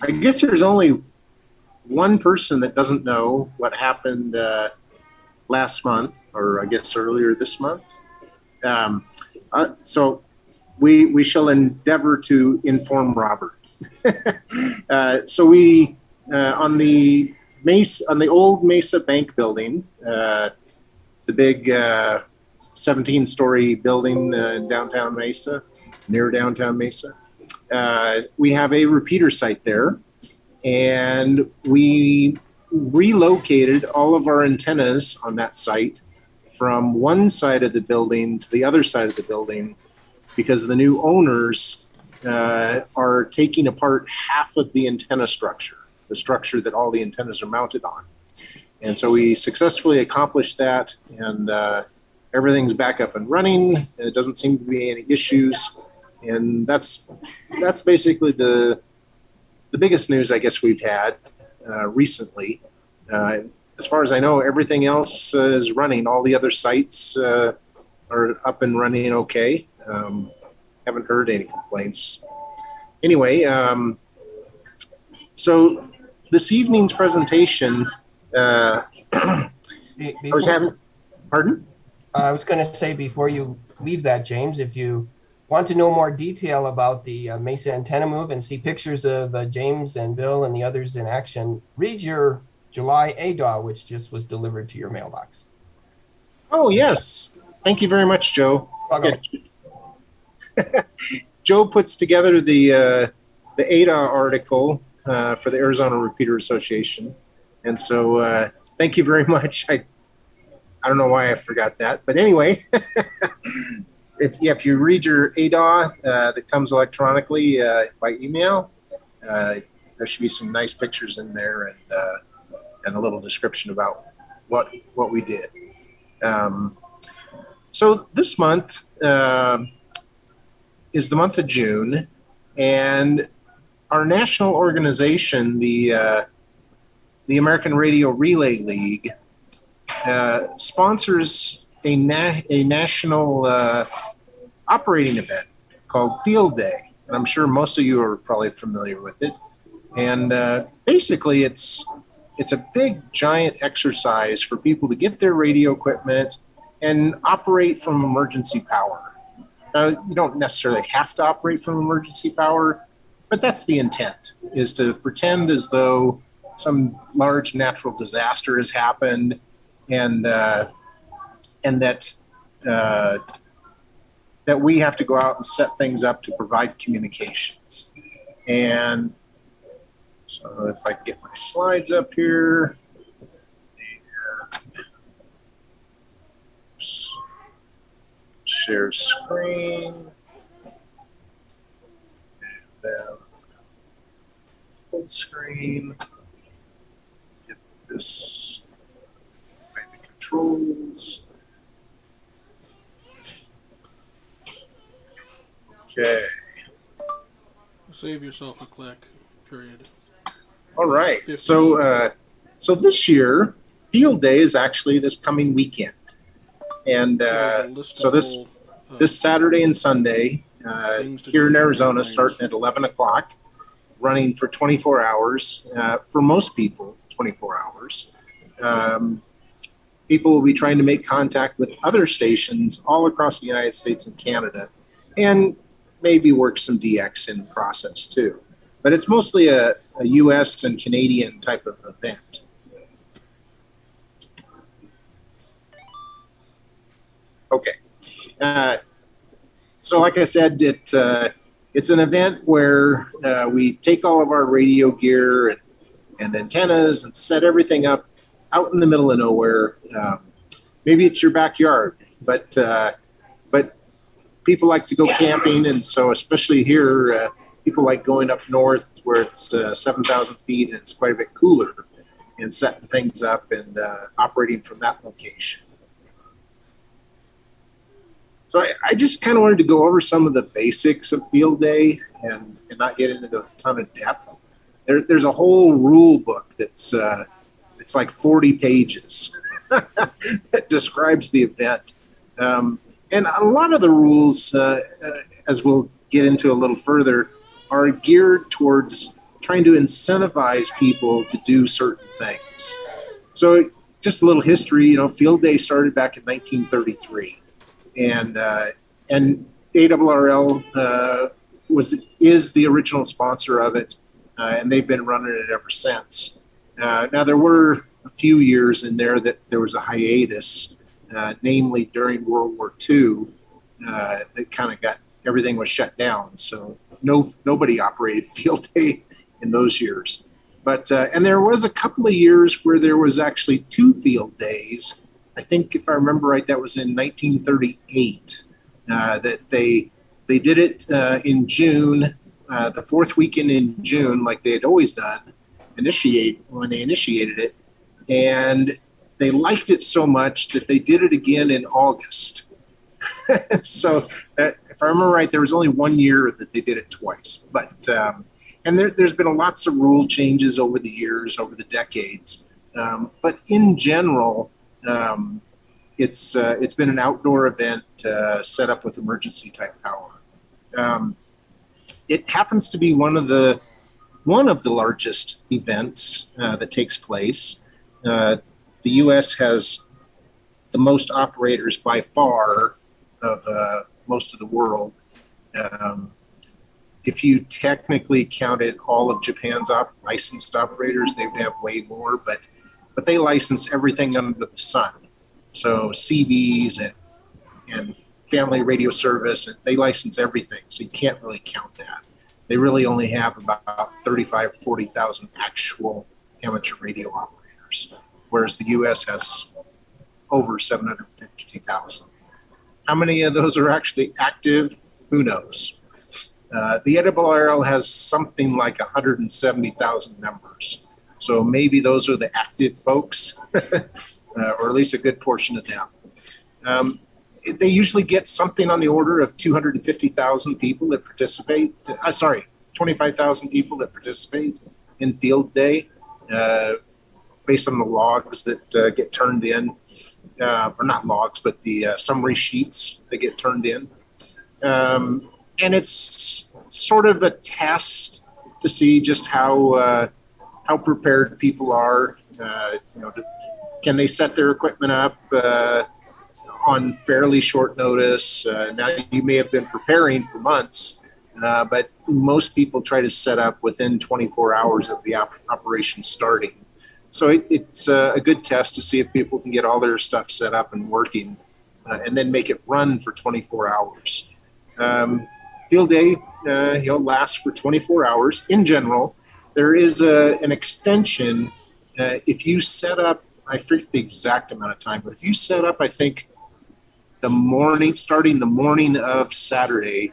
I guess there's only one person that doesn't know what happened last month, or I guess earlier this month. Um, so we shall endeavor to inform Robert. So we on the old Mesa Bank building, the big 17-story building in downtown Mesa, near downtown Mesa. We have a repeater site there, and we relocated all of our antennas on that site from one side of the building to the other side of the building because the new owners are taking apart half of the antenna structure, the structure that all the antennas are mounted on. And so we successfully accomplished that, and everything's back up and running. It doesn't seem to be any issues. And that's basically the biggest news I guess we've had recently. As far as I know, everything else is running. All the other sites are up and running okay. Haven't heard any complaints. Anyway, so this evening's presentation, I was having, pardon? I was going to say before you leave that, James, if you want to know more detail about the Mesa antenna move and see pictures of James and Bill and the others in action, read your July ADA, which just was delivered to your mailbox. Oh, yes. Thank you very much, Joe. Welcome. Yeah. Joe puts together the ADA article for the Arizona Repeater Association. And so thank you very much. I don't know why I forgot that. But anyway, if you read your ADA that comes electronically by email, there should be some nice pictures in there and a little description about what we did. So this month is the month of June, and our national organization, the American Radio Relay League, sponsors a national operating event called Field Day. And I'm sure most of you are probably familiar with it. And basically, it's a big, giant exercise for people to get their radio equipment and operate from emergency power. You don't necessarily have to operate from emergency power, but that's the intent, is to pretend as though some large natural disaster has happened and that we have to go out and set things up to provide communications. And so if I can get my slides up here. Share screen. And then full screen. Get this by the controls. Okay. Save yourself a click, period. All right. So this year, Field Day is actually this coming weekend. And so this Saturday and Sunday here in Arizona, starting at 11 o'clock, running for 24 hours. For most people, 24 hours. People will be trying to make contact with other stations all across the United States and Canada, and maybe work some DX in the process too. But it's mostly a U.S. and Canadian type of event. Okay. So like I said, it's an event where we take all of our radio gear and antennas and set everything up out in the middle of nowhere. Maybe it's your backyard, but people like to go camping, and so especially here, people like going up north where it's 7,000 feet and it's quite a bit cooler, and setting things up and operating from that location. So I just kind of wanted to go over some of the basics of Field Day and not get into a ton of depth. There's a whole rule book that's it's like 40 pages that describes the event. And a lot of the rules, as we'll get into a little further, are geared towards trying to incentivize people to do certain things. So just a little history, Field Day started back in 1933, and ARRL is the original sponsor of it, and they've been running it ever since. Now there were a few years in there that there was a hiatus, namely during World War II, that kind of everything was shut down. So nobody operated Field Day in those years. But and there was a couple of years where there was actually 2 field days. I think if I remember right, that was in 1938. That they did it in June, the 4th weekend in June, like they had always done, when they initiated it, and they liked it so much that they did it again in August. So if I remember right, there was only 1 year that they did it twice. But and there's been lots of rule changes over the years, over the decades. But in general, it's been an outdoor event set up with emergency type power. It happens to be one of the largest events that takes place. The U.S. has the most operators by far of most of the world. If you technically counted all of Japan's licensed operators, they would have way more, but they license everything under the sun. So CBs and family radio service, and they license everything. So you can't really count that. They really only have about 35, 40,000 actual amateur radio operators, whereas the U.S. has over 750,000. How many of those are actually active? Who knows? The ARRL has something like 170,000 members. So maybe those are the active folks, or at least a good portion of them. They usually get something on the order of 250,000 people that participate. 25,000 people that participate in Field Day, based on the logs that get turned in, or not logs, but the summary sheets that get turned in. And it's sort of a test to see just how prepared people are. Can they set their equipment up on fairly short notice? Now, you may have been preparing for months, but most people try to set up within 24 hours of the operation starting. So it's a good test to see if people can get all their stuff set up and working, and then make it run for 24 hours. Field Day, lasts for 24 hours. In general, there is an extension. If you set up, I forget the exact amount of time, but if you set up, I think, starting the morning of Saturday,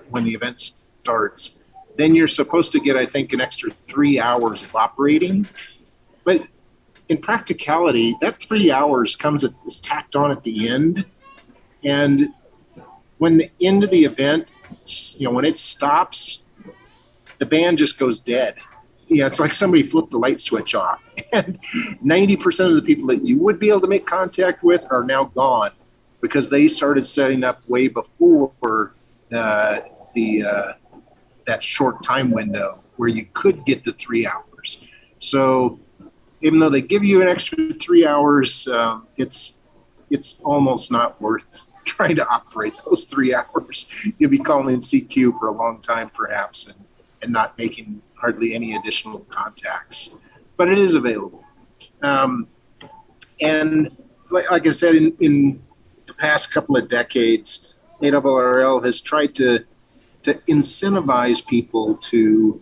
when the event starts, then you're supposed to get, I think, an extra 3 hours of operating. But in practicality, that 3 hours is tacked on at the end. And when the end of the event, when it stops, the band just goes dead. It's like somebody flipped the light switch off. And 90% of the people that you would be able to make contact with are now gone, because they started setting up way before that short time window where you could get the 3 hours. So even though they give you an extra 3 hours, it's almost not worth trying to operate those 3 hours. You'll be calling CQ for a long time, perhaps, and not making hardly any additional contacts. But it is available. And like I said, in the past couple of decades, ARRL has tried to incentivize people to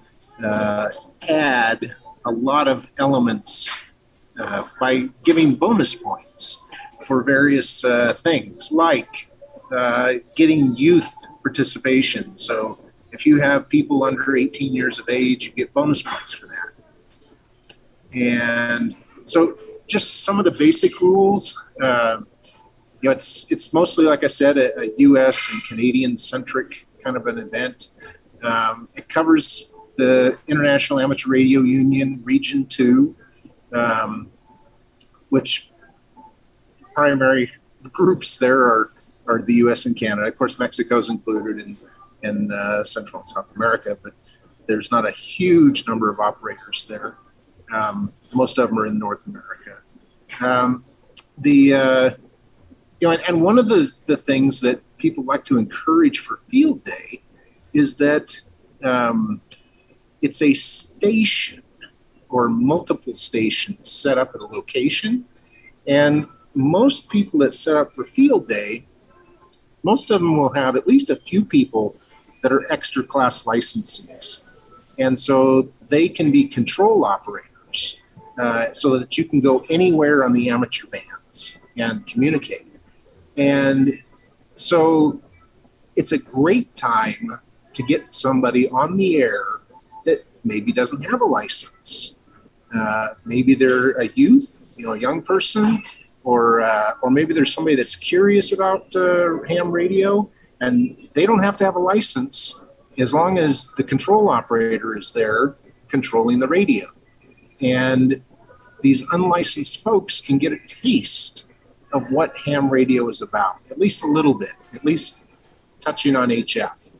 add a lot of elements by giving bonus points for various things, like getting youth participation. So if you have people under 18 years of age, you get bonus points for that. And so just some of the basic rules. It's mostly, like I said, a U.S. and Canadian-centric kind of an event. It covers the International Amateur Radio Union Region 2, which primary groups there are the U.S. and Canada. Of course, Mexico's included in Central and South America, but there's not a huge number of operators there. Most of them are in North America. And one of the things that people like to encourage for field day is that it's a station or multiple stations set up at a location. And most people that set up for field day, most of them will have at least a few people that are extra class licensees. And so they can be control operators so that you can go anywhere on the amateur bands and communicate. And so it's a great time to get somebody on the air that maybe doesn't have a license. Maybe they're a youth, a young person, or maybe there's somebody that's curious about ham radio, and they don't have to have a license as long as the control operator is there controlling the radio. And these unlicensed folks can get a taste of what ham radio is about, at least a little bit, at least touching on HF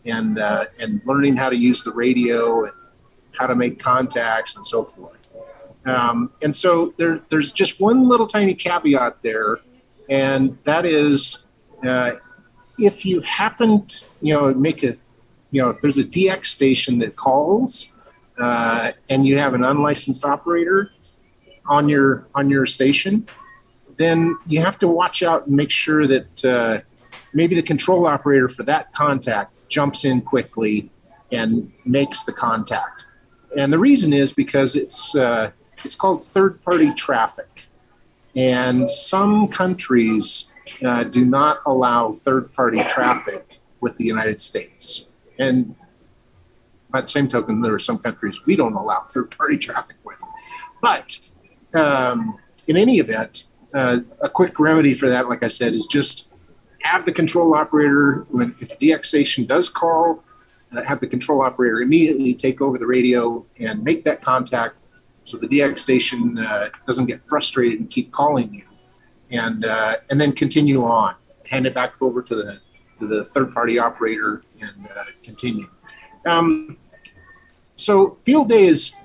and learning how to use the radio and how to make contacts and so forth. And so there's just one little tiny caveat there, and that is if you happen to, make a, if there's a DX station that calls and you have an unlicensed operator on your station, then you have to watch out and make sure that maybe the control operator for that contact jumps in quickly and makes the contact. And the reason is because it's called third-party traffic. And some countries do not allow third-party traffic with the United States. And by the same token, there are some countries we don't allow third-party traffic with. But in any event, a quick remedy for that, like I said, is just have the control operator, if a DX station does call, have the control operator immediately take over the radio and make that contact so the DX station doesn't get frustrated and keep calling you, and then continue on, hand it back over to the third-party operator and continue. So field day is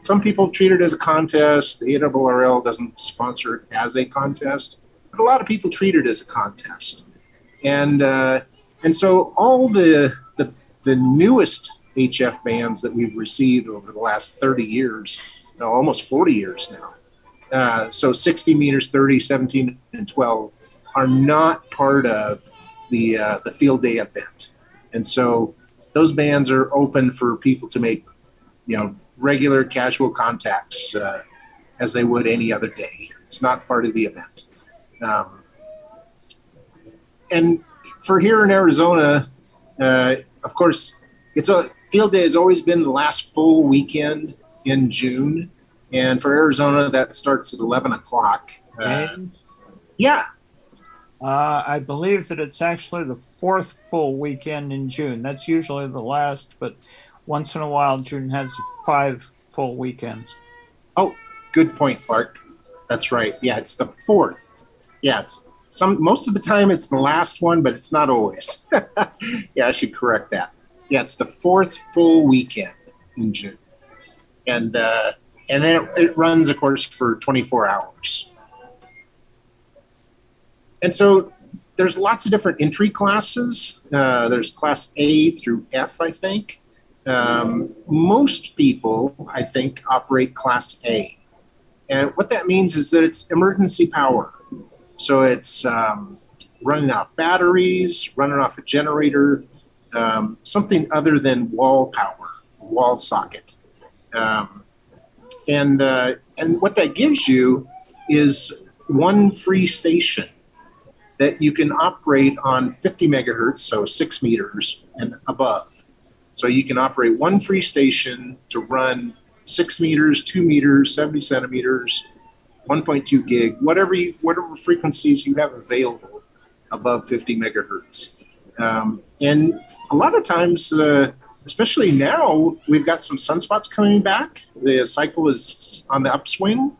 some people treat it as a contest. The ARRL doesn't sponsor it as a contest, but a lot of people treat it as a contest. And so all the newest HF bands that we've received over the last 30 years, no, almost 40 years now, so 60 meters, 30, 17, and 12 are not part of the field day event. And so those bands are open for people to make, regular casual contacts as they would any other day. It's not part of the event. And for here in Arizona, of course, field day has always been the last full weekend in June. And for Arizona, that starts at 11 o'clock. Yeah. I believe that it's actually the fourth full weekend in June. That's usually the last, but once in a while, June has 5 full weekends. Oh, good point, Clark. That's right. Yeah, it's the fourth. Yeah, most of the time it's the last one, but it's not always. Yeah, I should correct that. Yeah, it's the fourth full weekend in June, and then it runs, of course, for 24 hours. And so there's lots of different entry classes. There's class A through F, I think. Most people, I think, operate class A. And what that means is that it's emergency power. So it's running off batteries, running off a generator, something other than wall power, wall socket. And what that gives you is one free station that you can operate on 50 megahertz, so 6 meters and above. So you can operate one free station to run 6 meters, 2 meters, 70 centimeters, 1.2 gig, whatever frequencies you have available above 50 megahertz. And a lot of times, especially now, we've got some sunspots coming back. The cycle is on the upswing.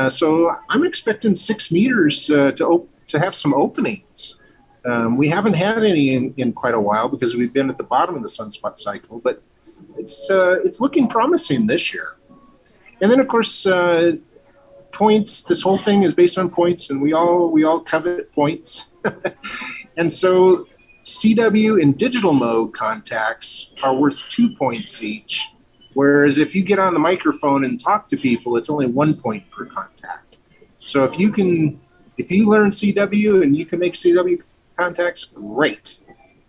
So I'm expecting 6 meters to have some openings We haven't had any in quite a while because we've been at the bottom of the sunspot cycle, but it's looking promising this year. And then, of course, points. This whole thing is based on points, and we all covet points. And so CW in digital mode contacts are worth 2 points each, whereas if you get on the microphone and talk to people, it's only 1 point per contact. So if you learn CW and you can make CW contacts, great.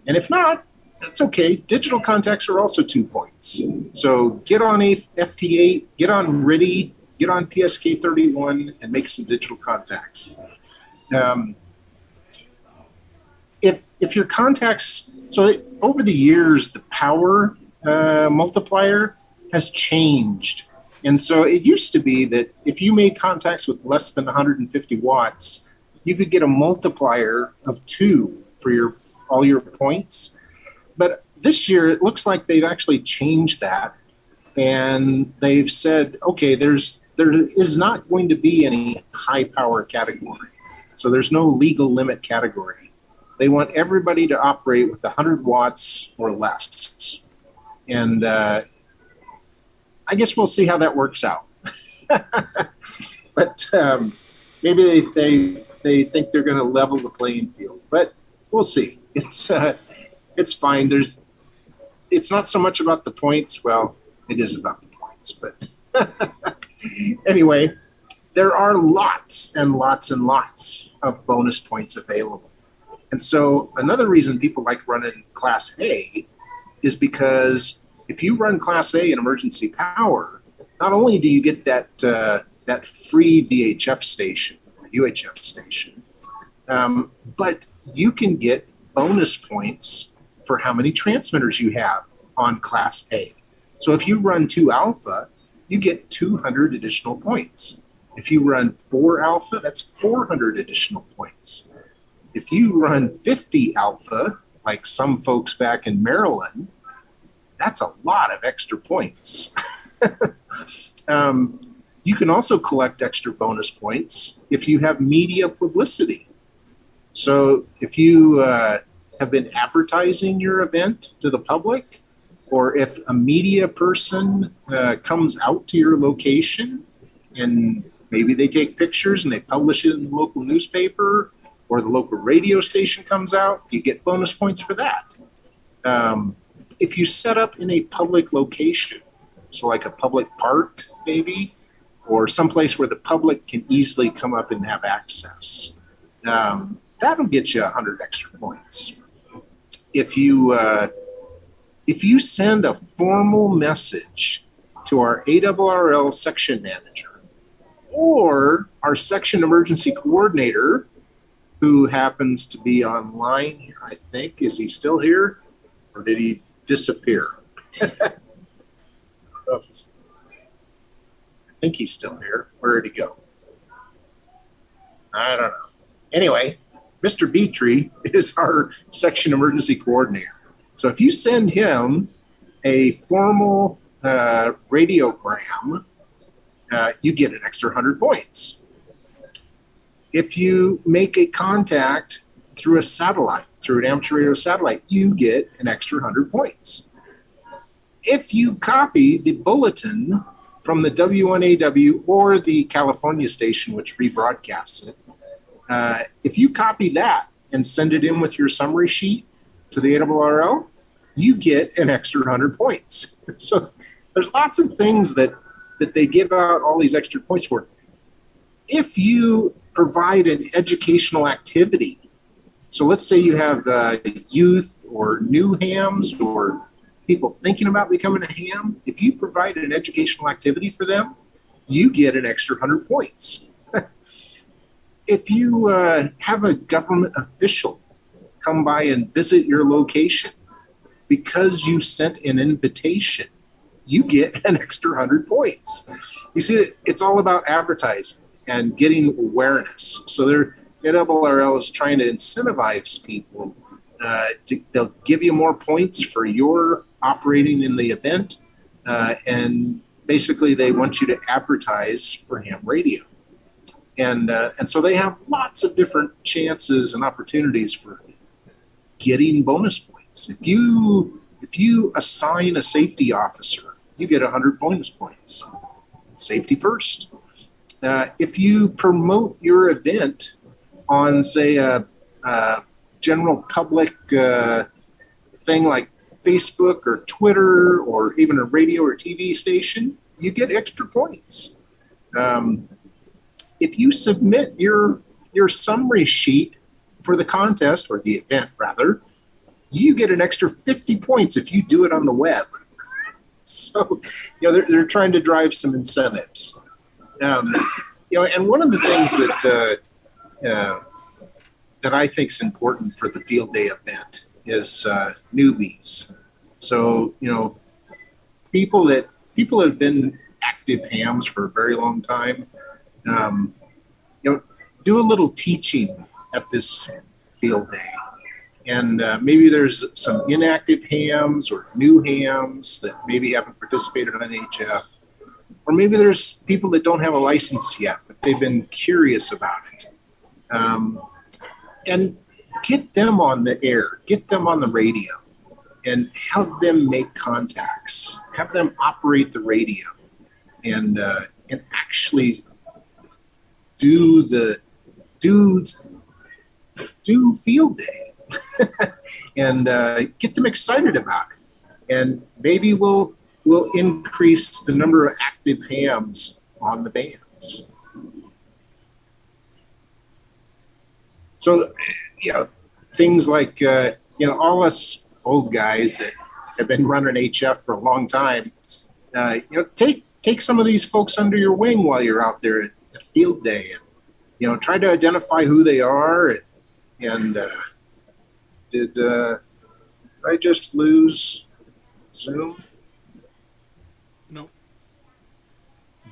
And if not, that's okay. Digital contacts are also 2 points. So get on FT8, get on RIDI, get on PSK31, and make some digital contacts. If your contacts, so over the years, the power multiplier has changed. And so it used to be that if you made contacts with less than 150 watts, you could get a multiplier of 2 for all your points. But this year, it looks like they've actually changed that. And they've said, okay, there is not going to be any high power category. So there's no legal limit category. They want everybody to operate with 100 watts or less. And I guess we'll see how that works out. But maybe they think they're going to level the playing field. But we'll see. It's fine. It's not so much about the points. Well, it is about the points. But anyway, there are lots and lots and lots of bonus points available. And so another reason people like running Class A is because if you run Class A in emergency power, not only do you get that free VHF station, or UHF station, but you can get bonus points for how many transmitters you have on Class A. So if you run 2 alpha, you get 200 additional points. If you run 4 alpha, that's 400 additional points. If you run 50 alpha, like some folks back in Maryland, that's a lot of extra points. You can also collect extra bonus points if you have media publicity. So if you have been advertising your event to the public, or if a media person comes out to your location and maybe they take pictures and they publish it in the local newspaper, or the local radio station comes out, you get bonus points for that. If you set up in a public location, so like a public park maybe, or someplace where the public can easily come up and have access, that'll get you 100 extra points. If you send a formal message to our ARRL section manager or our section emergency coordinator, who happens to be online here, I think. Is he still here? Or did he disappear? I think he's still here. Where did he go? I don't know. Anyway, Mr. Beatree is our section emergency coordinator. So if you send him a formal radiogram, you get an extra 100 points. If you make a contact through a satellite, through an amateur radio satellite, you get an extra 100 points. If you copy the bulletin from the W1AW or the California station, which rebroadcasts it, if you copy that and send it in with your summary sheet to the ARRL, you get an extra 100 points. So there's lots of things that they give out all these extra points for. If you provide an educational activity, so let's say you have youth or new hams or people thinking about becoming a ham, if you provide an educational activity for them, you get an extra 100 points. If you have a government official come by and visit your location because you sent an invitation, you get an extra 100 points. You see, it's all about advertising and getting awareness. So ARRL is trying to incentivize people. They'll give you more points for your operating in the event, and basically they want you to advertise for ham radio. And so they have lots of different chances and opportunities for getting bonus points. If you assign a safety officer, you get 100 bonus points. Safety first. If you promote your event on, say, a general public thing like Facebook or Twitter or even a radio or TV station, you get extra points. If you submit your summary sheet for the contest, or the event rather, you get an extra 50 points if you do it on the web. So, they're trying to drive some incentives. And one of the things that I think is important for the field day event is newbies. So, people that have been active hams for a very long time, do a little teaching at this field day. And maybe there's some inactive hams or new hams that maybe haven't participated on HF. Or maybe there's people that don't have a license yet, but they've been curious about it. And get them on the air, get them on the radio, and have them make contacts. Have them operate the radio, and actually do field day, and get them excited about it. And maybe we'll increase the number of active hams on the bands. So, things like, all us old guys that have been running HF for a long time, take some of these folks under your wing while you're out there at field day, and, try to identify who they are. And did I just lose Zoom?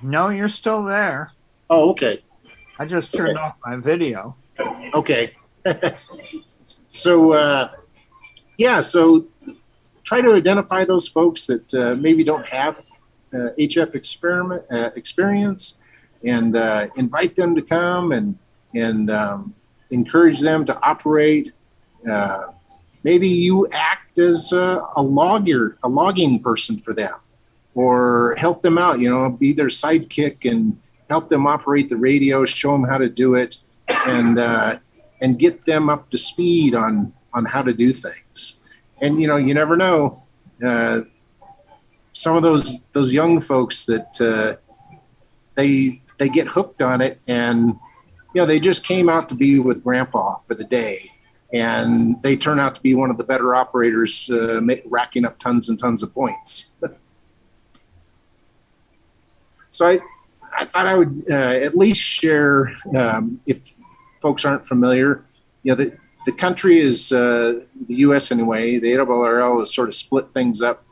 No, you're still there. Oh, okay. I just turned off my video. Okay. So, so try to identify those folks that maybe don't have HF experience, and invite them to come and encourage them to operate. Maybe you act as a logging person for them, or help them out, be their sidekick and help them operate the radio, show them how to do it, and get them up to speed on how to do things. And, you never know, some of those young folks that they get hooked on it, and, they just came out to be with grandpa for the day, and they turn out to be one of the better operators, racking up tons and tons of points. So I thought I would at least share, if folks aren't familiar, the country is, the U.S. anyway, the ARRL has sort of split things up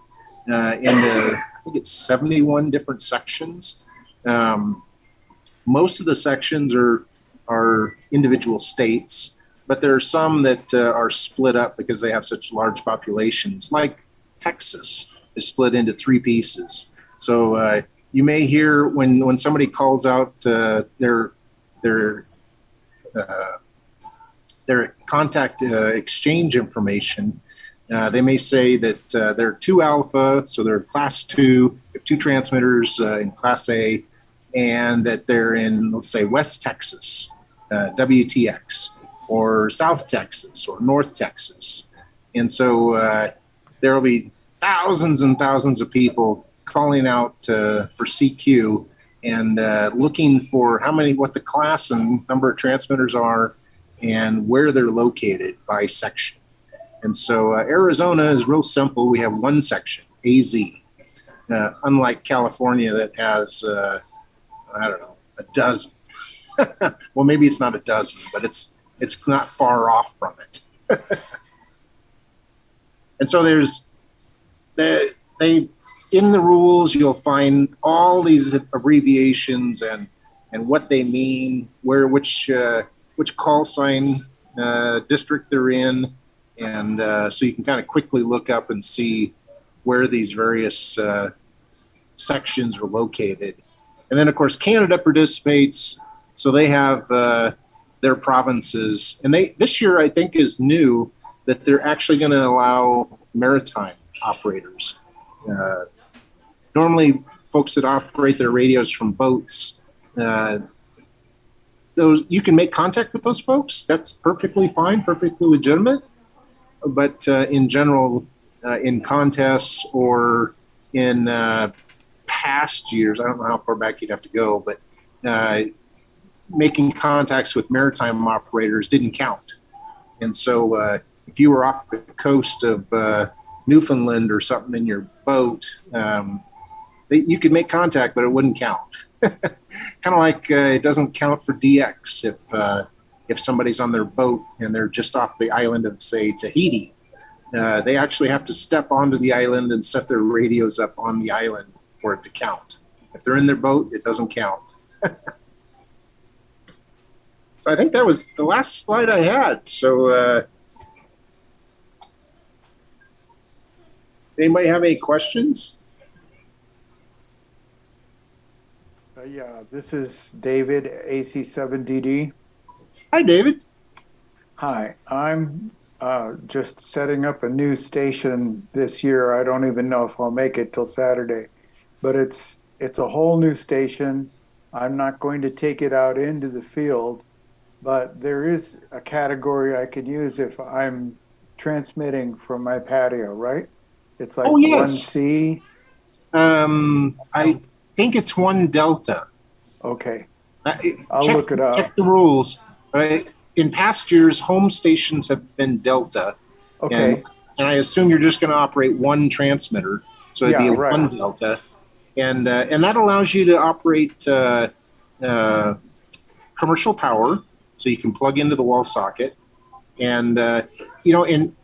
into, I think it's 71 different sections. Most of the sections are individual states, but there are some that are split up because they have such large populations, like Texas is split into 3 pieces. So you may hear when somebody calls out their contact exchange information, they may say that they're 2 alpha, so they're class 2, 2 transmitters in class A, and that they're in, let's say, West Texas, WTX, or South Texas, or North Texas. And so there will be thousands and thousands of people calling out for CQ and looking for what the class and number of transmitters are and where they're located by section. And so Arizona is real simple. We have 1 section, AZ, unlike California that has, I don't know, a dozen. Well, maybe it's not a dozen, but it's not far off from it. And so in the rules, you'll find all these abbreviations and what they mean, which call sign district they're in, and so you can kind of quickly look up and see where these various sections are located. And then, of course, Canada participates, so they have their provinces. And this year, I think, is new. that they're actually going to allow maritime operators. Normally, folks that operate their radios from boats, those you can make contact with those folks. That's perfectly fine, perfectly legitimate. But in general, in contests or in past years, I don't know how far back you'd have to go, but making contacts with maritime operators didn't count. And so if you were off the coast of Newfoundland or something in your boat, you could make contact, but it wouldn't count. Kind of like it doesn't count for DX if somebody's on their boat and they're just off the island of, say, Tahiti. They actually have to step onto the island and set their radios up on the island for it to count. If they're in their boat, it doesn't count. So I think that was the last slide I had. So anybody have any questions? Yeah, this is David, AC7DD. Hi, David. Hi, I'm just setting up a new station this year. I don't even know if I'll make it till Saturday, but it's a whole new station. I'm not going to take it out into the field, but there is a category I could use if I'm transmitting from my patio, right? It's like Oh, yes. 1C. I think it's 1 Delta. Okay, I'll look it up. Check the rules. But in past years, home stations have been Delta. Okay. And I assume you're just going to operate one transmitter. So it'd be a right. 1 Delta. And that allows you to operate commercial power. So you can plug into the wall socket. And, and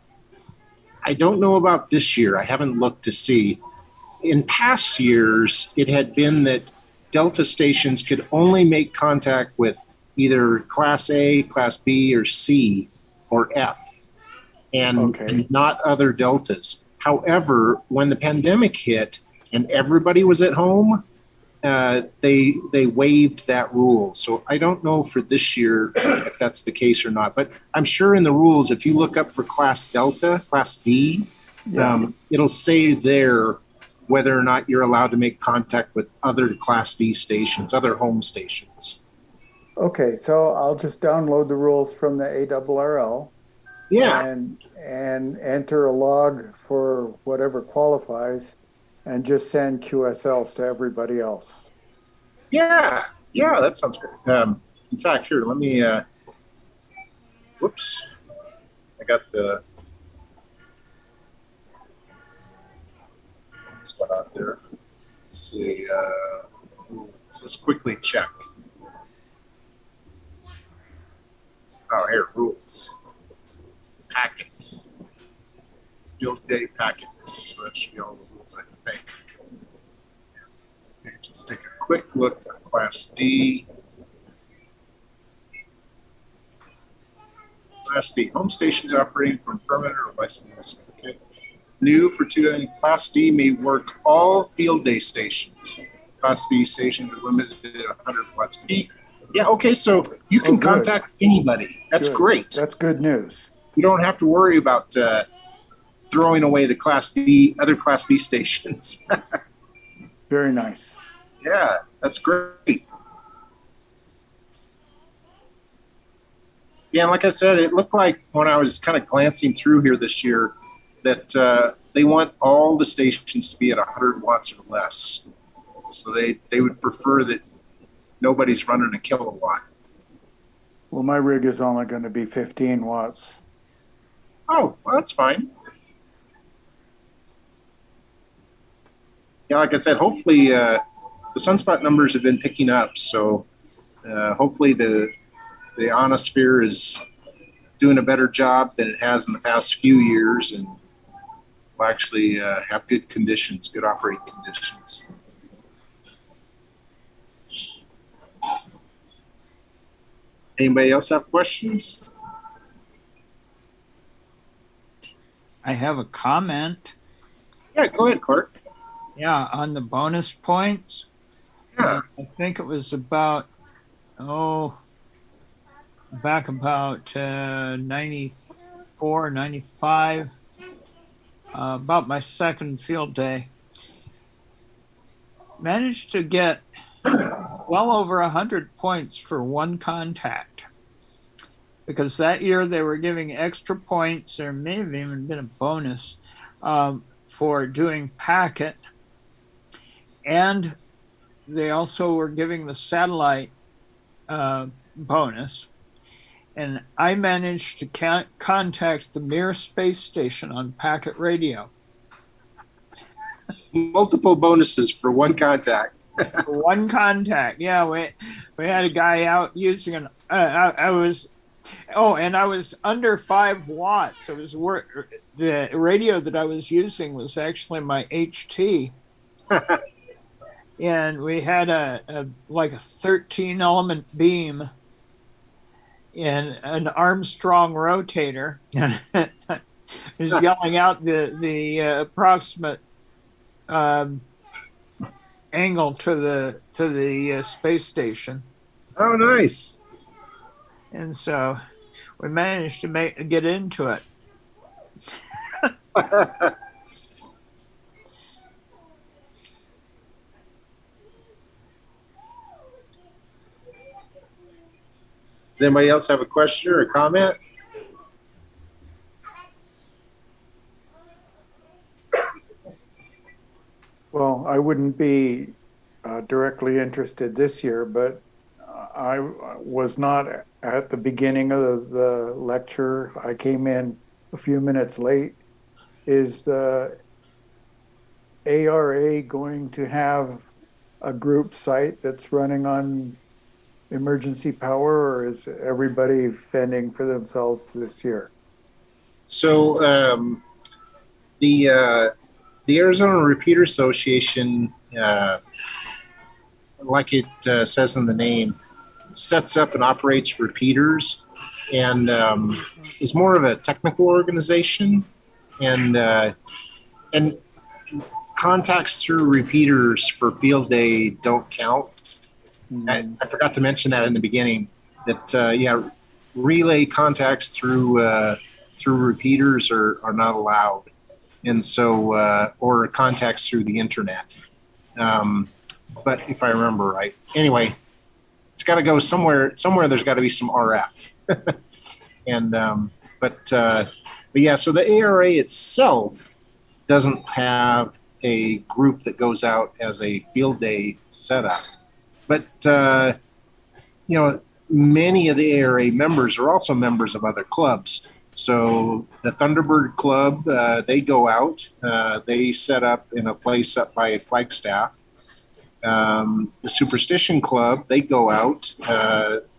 I don't know about this year. I haven't looked to see. In past years, it had been that Delta stations could only make contact with either Class A, Class B, or C, or F, and not other Deltas. However, when the pandemic hit and everybody was at home, they waived that rule. So I don't know for this year if that's the case or not. But I'm sure in the rules, if you look up for Class Delta, Class D, it'll say there whether or not you're allowed to make contact with other Class D stations, other home stations. Okay, so I'll just download the rules from the ARRL. Yeah. And enter a log for whatever qualifies and just send QSLs to everybody else. Yeah, that sounds great. In fact, here, let me, whoops, I got the spot out there. Let's see, so let's quickly check. Oh, here, rules. Packets. Field day packets. So that should be all the rules, I think. Okay, let's take a quick look for Class D. Class D, home stations operating from permanent or licensed. Okay. New for 2000, Class D may work all field day stations. Class D stations are limited to 100 watts peak. Yeah, okay, so you can contact anybody. That's great. That's good news. You don't have to worry about throwing away the other Class D stations. Very nice. Yeah, that's great. Yeah, like I said, it looked like when I was kind of glancing through here this year that they want all the stations to be at 100 watts or less. So they would prefer that nobody's running a kilowatt. Well, my rig is only going to be 15 watts. Oh, well, that's fine. Yeah, like I said, hopefully the sunspot numbers have been picking up. So hopefully the ionosphere is doing a better job than it has in the past few years, and will actually have good conditions, good operating conditions. Anybody else have questions? I have a comment. Yeah, go ahead, Clark. Yeah, on the bonus points. Yeah. I think it was about, back about 94 94, 95, about my second field day. Managed to get well over 100 points for one contact. Because that year they were giving extra points, or may have even been a bonus, for doing packet. And they also were giving the satellite bonus. And I managed to contact the Mir space station on packet radio. Multiple bonuses for one contact. For one contact, yeah. We had a guy out using an. I was under 5 watts. It was the radio that I was using was actually my HT. And we had a 13 element beam in an Armstrong rotator. It was yelling out the approximate angle to the space station. Oh, nice. And so we managed to get into it. Does anybody else have a question or a comment? Well, I wouldn't be directly interested this year, but I was not at the beginning of the lecture. I came in a few minutes late. Is ARA going to have a group site that's running on emergency power, or is everybody fending for themselves this year? So the Arizona Repeater Association, like it says in the name, sets up and operates repeaters, and is more of a technical organization, and contacts through repeaters for field day don't count. I forgot to mention that in the beginning, that relay contacts through repeaters are not allowed, and so or contacts through the internet. But if I remember right, anyway, it's got to go somewhere. There's got to be some RF, and but yeah. So the ARA itself doesn't have a group that goes out as a field day setup. But, many of the ARA members are also members of other clubs. So the Thunderbird Club, they go out. They set up in a place up by Flagstaff. The Superstition Club, they go out.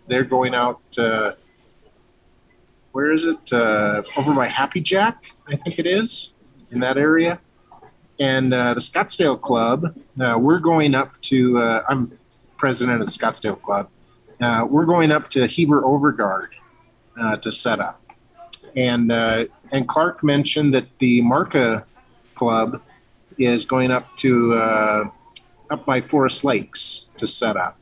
They're going out, where is it? Over by Happy Jack, I think it is, in that area. And the Scottsdale Club, we're going up to, I'm president of the Scottsdale Club. We're going up to Heber Overguard to set up. And Clark mentioned that the Marca Club is going up to up by Forest Lakes to set up.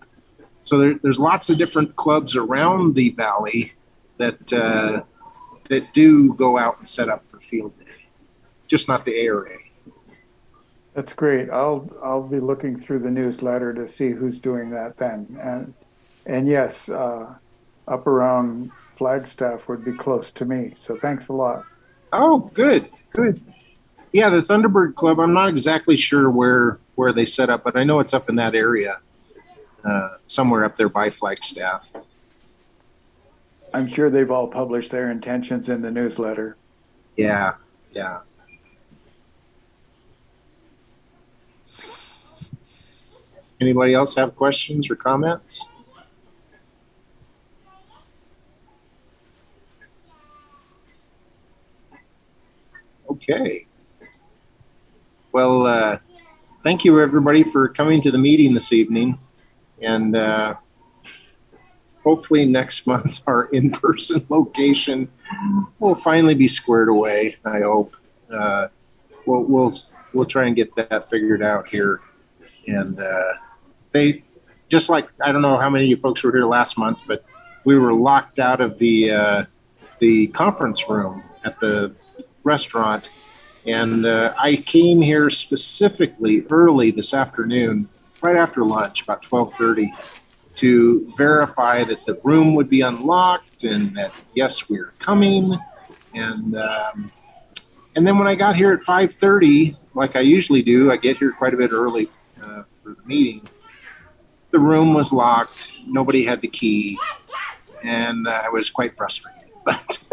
So there's lots of different clubs around the valley that that do go out and set up for field day, just not the ARA. That's great. I'll be looking through the newsletter to see who's doing that then. And yes, up around Flagstaff would be close to me. So thanks a lot. Oh, good. Yeah, the Thunderbird Club, I'm not exactly sure where they set up, but I know it's up in that area, somewhere up there by Flagstaff. I'm sure they've all published their intentions in the newsletter. Yeah. Anybody else have questions or comments? Okay. Well, thank you everybody for coming to the meeting this evening, and hopefully next month our in-person location will finally be squared away. I hope we'll try and get that figured out here. And they just like, I don't know how many of you folks were here last month, but we were locked out of the conference room at the restaurant. And I came here specifically early this afternoon, right after lunch, about 12:30, to verify that the room would be unlocked and that, yes, we were coming. And then when I got here at 5:30, like I usually do, I get here quite a bit early for the meeting. The room was locked. Nobody had the key. And I was quite frustrated. But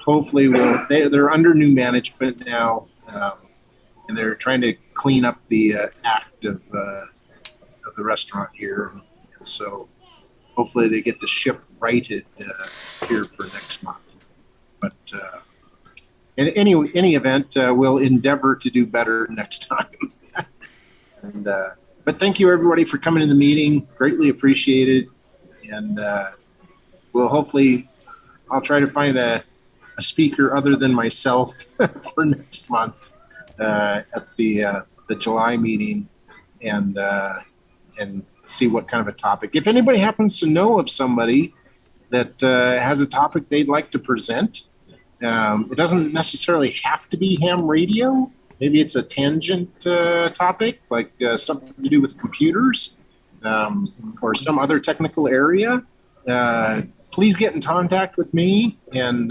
hopefully they're under new management now. And they're trying to clean up the act of the restaurant here. And so hopefully they get the ship righted here for next month. But in any event, we'll endeavor to do better next time. But thank you everybody for coming to the meeting. Greatly appreciated. And I'll try to find a speaker other than myself for next month at the July meeting, and see what kind of a topic. If anybody happens to know of somebody that has a topic they'd like to present, it doesn't necessarily have to be ham radio. Maybe it's a tangent topic, like something to do with computers or some other technical area. Please get in contact with me, and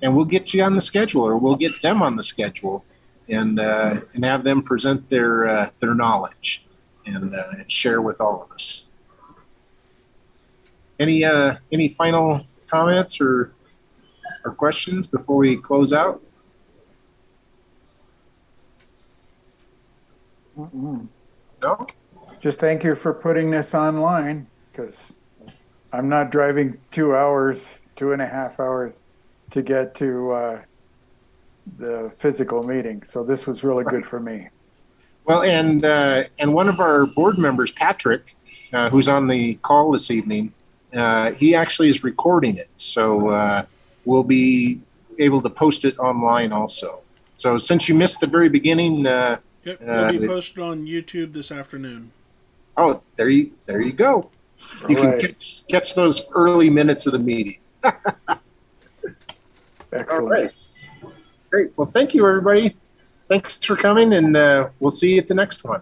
we'll get you on the schedule, or we'll get them on the schedule, and have them present their knowledge and share with all of us. Any final comments or questions before we close out? No? Just thank you for putting this online, because I'm not driving 2.5 hours to get to the physical meeting. So this was really good for me. Well, and one of our board members, Patrick, who's on the call this evening, he actually is recording it. So we'll be able to post it online also. So since you missed the very beginning, Yep, it'll be posted on YouTube this afternoon. Oh, there you go. You All can right. catch those early minutes of the meeting. Excellent. All right. Great. Well, thank you, everybody. Thanks for coming, and we'll see you at the next one.